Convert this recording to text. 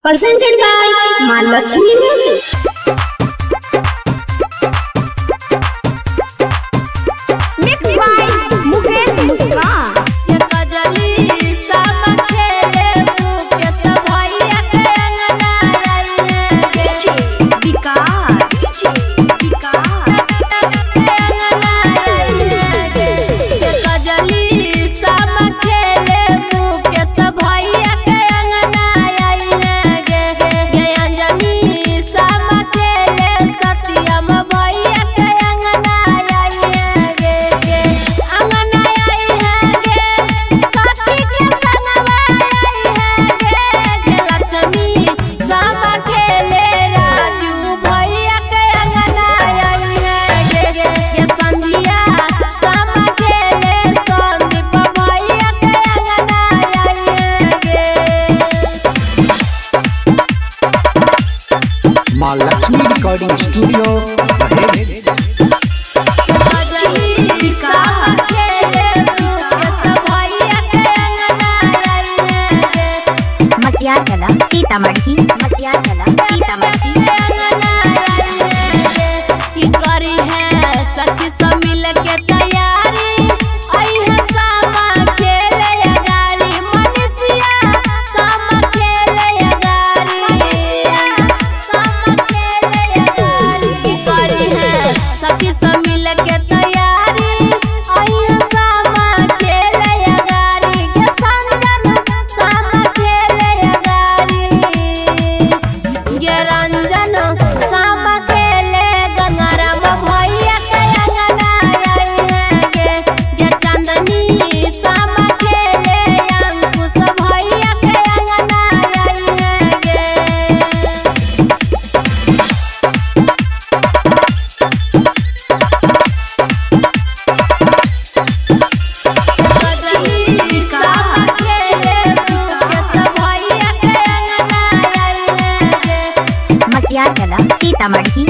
presented by Mahalakshmi Music. Mixed by Mukesh Muskan. Mahalakshmi recording studio Matiyarkala Sitamarhi करी है सखी सब मिल के तैयारी आई है सामा खेले गारी मनीषिया सामा खेले गारी सामा खेले गारी करी है सखी सब मिल के तैयारी आई है सामा खेले गारी के संगम सामा खेले गारी ये रंजन सामा सीतामढ़ी